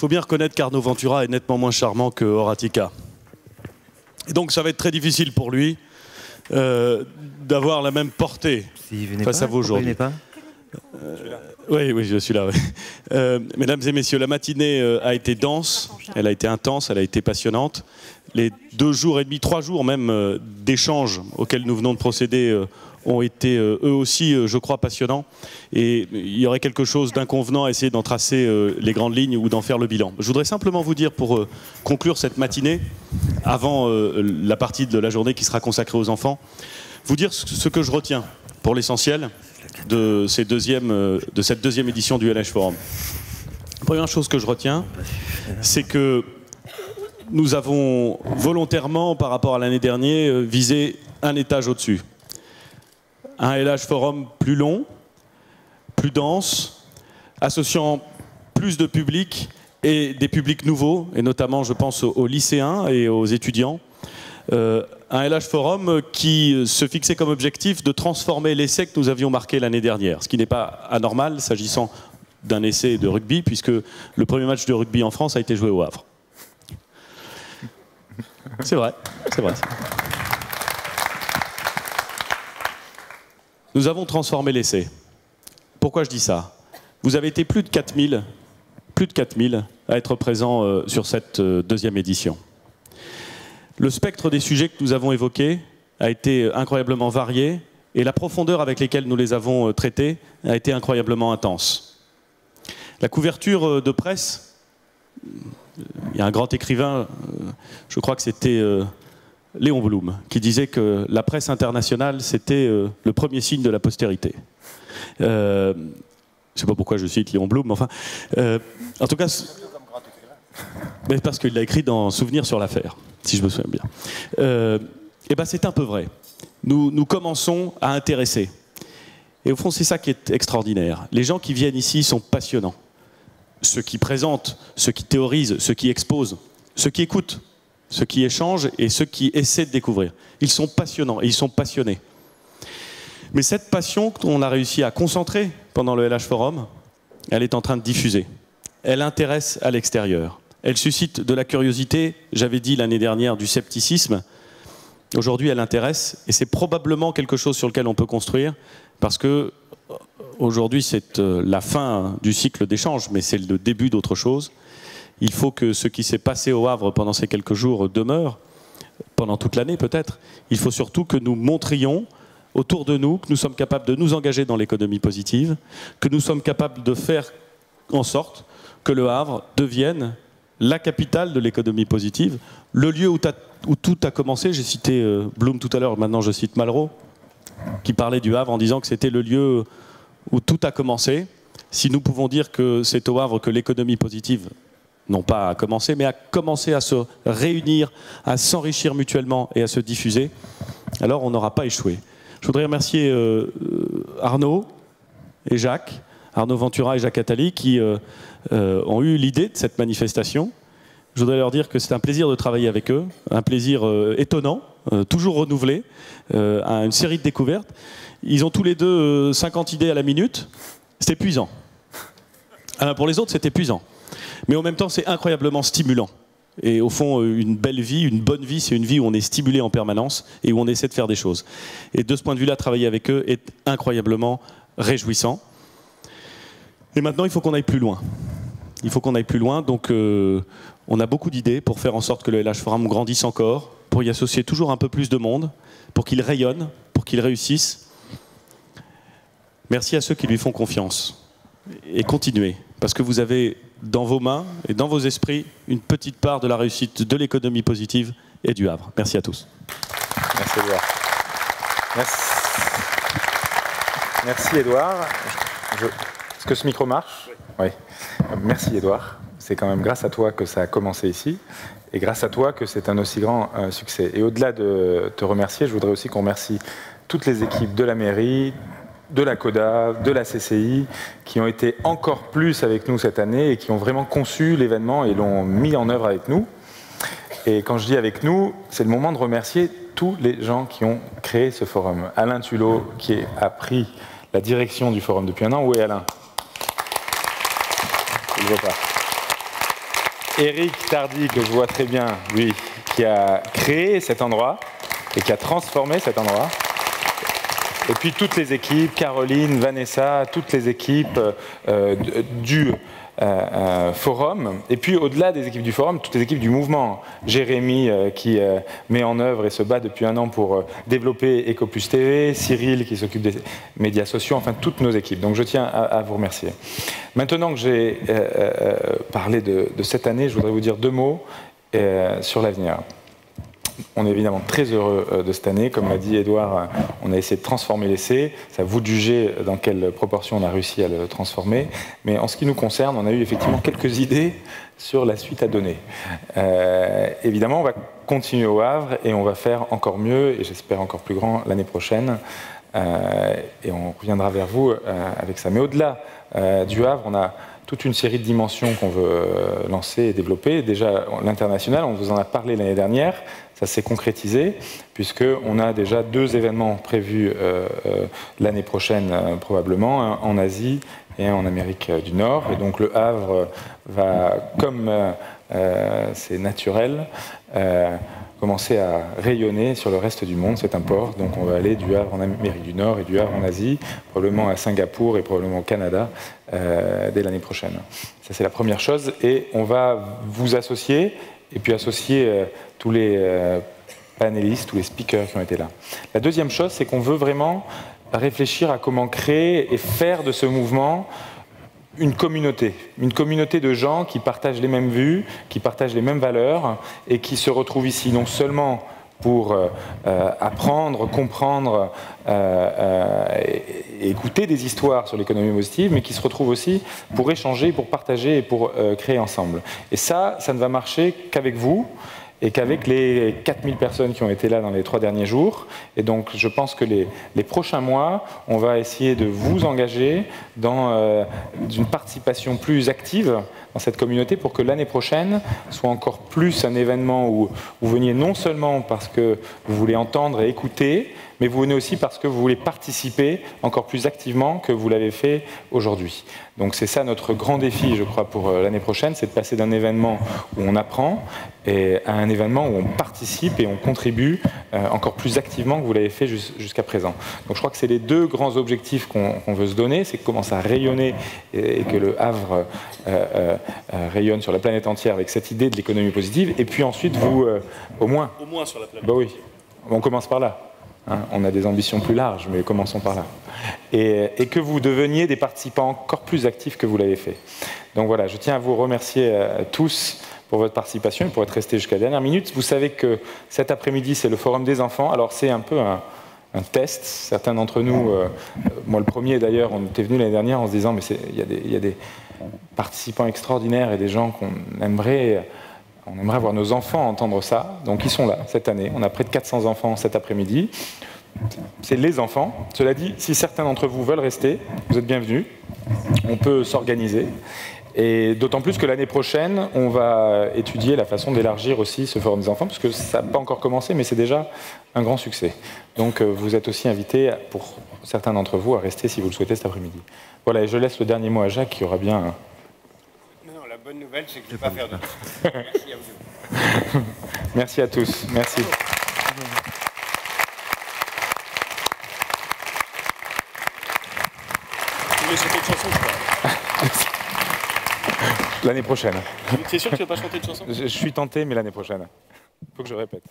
faut bien reconnaître qu'Arnaud Ventura est nettement moins charmant que Horatica. Et donc ça va être très difficile pour lui d'avoir la même portée face à vous aujourd'hui. Oui, je suis là. Oui. Mesdames et messieurs, la matinée a été dense, elle a été intense, elle a été passionnante. Les 2 jours et demi, 3 jours même d'échanges auxquels nous venons de procéder ont été eux aussi, je crois, passionnants. Et il y aurait quelque chose d'inconvenant à essayer d'en tracer les grandes lignes ou d'en faire le bilan. Je voudrais simplement vous dire, pour conclure cette matinée, avant la partie de la journée qui sera consacrée aux enfants, vous dire ce que je retiens, pour l'essentiel, de cette deuxième édition du LH Forum. La première chose que je retiens, c'est que nous avons volontairement, par rapport à l'année dernière, visé un étage au-dessus. Un LH Forum plus long, plus dense, associant plus de publics et des publics nouveaux, et notamment, je pense, aux lycéens et aux étudiants. Un LH Forum qui se fixait comme objectif de transformer l'essai que nous avions marqué l'année dernière, ce qui n'est pas anormal s'agissant d'un essai de rugby, puisque le premier match de rugby en France a été joué au Havre. C'est vrai, c'est vrai. Nous avons transformé l'essai. Pourquoi je dis ça? Vous avez été plus de 4000 à être présents sur cette deuxième édition. Le spectre des sujets que nous avons évoqués a été incroyablement varié et la profondeur avec laquelle nous les avons traités a été incroyablement intense. La couverture de presse, il y a un grand écrivain, je crois que c'était Léon Blum, qui disait que la presse internationale, c'était le premier signe de la postérité. Je ne sais pas pourquoi je cite Léon Blum, mais enfin... en tout cas, mais parce qu'il l'a écrit dans Souvenir sur l'affaire, si je me souviens bien. Et ben c'est un peu vrai. Nous commençons à intéresser. Et au fond, c'est ça qui est extraordinaire. Les gens qui viennent ici sont passionnants. Ceux qui présentent, ceux qui théorisent, ceux qui exposent, ceux qui écoutent, ceux qui échangent et ceux qui essaient de découvrir. Ils sont passionnants et ils sont passionnés. Mais cette passion qu'on a réussi à concentrer pendant le LH Forum, elle est en train de diffuser. Elle intéresse à l'extérieur. Elle suscite de la curiosité, j'avais dit l'année dernière du scepticisme. Aujourd'hui, elle intéresse et c'est probablement quelque chose sur lequel on peut construire parce que aujourd'hui, c'est la fin du cycle d'échange, mais c'est le début d'autre chose. Il faut que ce qui s'est passé au Havre pendant ces quelques jours demeure, pendant toute l'année peut-être. Il faut surtout que nous montrions autour de nous que nous sommes capables de nous engager dans l'économie positive, que nous sommes capables de faire en sorte que le Havre devienne la capitale de l'économie positive, le lieu où tout a commencé. J'ai cité Blum tout à l'heure, maintenant je cite Malraux, qui parlait du Havre en disant que c'était le lieu où tout a commencé. Si nous pouvons dire que c'est au Havre que l'économie positive, non pas à commencer, mais à commencer à se réunir, à s'enrichir mutuellement et à se diffuser, alors on n'aura pas échoué. Je voudrais remercier Arnaud et Jacques, Arnaud Ventura et Jacques Attali, qui ont eu l'idée de cette manifestation. Je voudrais leur dire que c'est un plaisir de travailler avec eux, un plaisir étonnant, toujours renouvelé, à une série de découvertes. Ils ont tous les deux 50 idées à la minute. C'est épuisant. Alors pour les autres, c'est épuisant. Mais en même temps, c'est incroyablement stimulant. Et au fond, une belle vie, une bonne vie, c'est une vie où on est stimulé en permanence et où on essaie de faire des choses. Et de ce point de vue-là, travailler avec eux est incroyablement réjouissant. Et maintenant, il faut qu'on aille plus loin. Il faut qu'on aille plus loin. Donc, on a beaucoup d'idées pour faire en sorte que le LH Forum grandisse encore, pour y associer toujours un peu plus de monde, pour qu'il rayonne, pour qu'il réussisse. Merci à ceux qui lui font confiance. Et continuez, parce que vous avez dans vos mains et dans vos esprits une petite part de la réussite de l'économie positive et du Havre. Merci à tous. Merci Édouard. Merci Édouard. Est-ce que ce micro marche? Oui. Merci Édouard. C'est quand même grâce à toi que ça a commencé ici et grâce à toi que c'est un aussi grand succès. Et au-delà de te remercier, je voudrais aussi qu'on remercie toutes les équipes de la mairie, de la CODA, de la CCI, qui ont été encore plus avec nous cette année et qui ont vraiment conçu l'événement et l'ont mis en œuvre avec nous. Et quand je dis avec nous, c'est le moment de remercier tous les gens qui ont créé ce forum. Alain Tulot, qui a pris la direction du forum depuis un an. Où est Alain? Je ne le vois pas. Eric Tardy, que je vois très bien, lui, qui a créé cet endroit et qui a transformé cet endroit. Et puis toutes les équipes, Caroline, Vanessa, toutes les équipes du forum. Et puis au-delà des équipes du forum, toutes les équipes du mouvement. Jérémy qui met en œuvre et se bat depuis 1 an pour développer Ecopus TV, Cyril qui s'occupe des médias sociaux, enfin toutes nos équipes. Donc je tiens à vous remercier. Maintenant que j'ai parlé de cette année, je voudrais vous dire 2 mots sur l'avenir. On est évidemment très heureux de cette année. Comme l'a dit Edouard, on a essayé de transformer l'essai. C'est à vous de juger dans quelle proportion on a réussi à le transformer. Mais en ce qui nous concerne, on a eu effectivement quelques idées sur la suite à donner. Évidemment, on va continuer au Havre et on va faire encore mieux, et j'espère encore plus grand, l'année prochaine. Et on reviendra vers vous avec ça. Mais au-delà du Havre, on a toute une série de dimensions qu'on veut lancer et développer. Déjà, l'international, on vous en a parlé l'année dernière, ça s'est concrétisé, puisqu'on a déjà 2 événements prévus l'année prochaine, probablement, un en Asie et un en Amérique du Nord. Et donc le Havre va, comme c'est naturel, commencer à rayonner sur le reste du monde. C'est un port, donc on va aller du Havre en Amérique du Nord et du Havre en Asie, probablement à Singapour et probablement au Canada dès l'année prochaine. Ça, c'est la première chose. Et on va vous associer, et puis associer tous les panélistes, tous les speakers qui ont été là. La deuxième chose, c'est qu'on veut vraiment réfléchir à comment créer et faire de ce mouvement une communauté de gens qui partagent les mêmes vues, qui partagent les mêmes valeurs et qui se retrouvent ici non seulement pour apprendre, comprendre et écouter des histoires sur l'économie positive, mais qui se retrouvent aussi pour échanger, pour partager et pour créer ensemble. Et ça ne va marcher qu'avec vous et qu'avec les 4000 personnes qui ont été là dans les 3 derniers jours. Et donc je pense que les prochains mois, on va essayer de vous engager dans une participation plus active dans cette communauté pour que l'année prochaine soit encore plus un événement où vous veniez non seulement parce que vous voulez entendre et écouter, mais vous venez aussi parce que vous voulez participer encore plus activement que vous l'avez fait aujourd'hui. Donc c'est ça notre grand défi, je crois, pour l'année prochaine, c'est de passer d'un événement où on apprend à un événement où on participe et on contribue encore plus activement que vous l'avez fait jusqu'à présent. Donc je crois que c'est les 2 grands objectifs qu'on veut se donner, c'est de commencer à rayonner et que le Havre rayonne sur la planète entière avec cette idée de l'économie positive, et puis ensuite vous, au moins sur la planète. Bah oui, on commence par là. Hein, on a des ambitions plus larges, mais commençons par là. Et que vous deveniez des participants encore plus actifs que vous l'avez fait. Donc voilà, je tiens à vous remercier tous pour votre participation et pour être restés jusqu'à la dernière minute. Vous savez que cet après-midi, c'est le Forum des enfants. Alors c'est un peu un test. Certains d'entre nous, moi le premier d'ailleurs, on était venu l'année dernière en se disant mais il y a des participants extraordinaires et des gens qu'on aimerait... On aimerait voir nos enfants entendre ça, donc ils sont là cette année. On a près de 400 enfants cet après-midi. C'est les enfants. Cela dit, si certains d'entre vous veulent rester, vous êtes bienvenus. On peut s'organiser. Et d'autant plus que l'année prochaine, on va étudier la façon d'élargir aussi ce Forum des enfants, parce que ça n'a pas encore commencé, mais c'est déjà un grand succès. Donc vous êtes aussi invités, pour certains d'entre vous, à rester si vous le souhaitez cet après-midi. Voilà, et je laisse le dernier mot à Jacques, qui aura bien... La bonne nouvelle, c'est que je ne vais pas faire de Merci à vous. Merci à tous. Merci. Tu voulais chanter une chanson, je crois. L'année prochaine. C'est sûr que tu ne vas pas chanter une chanson ? Je suis tenté, mais l'année prochaine. Il faut que je répète.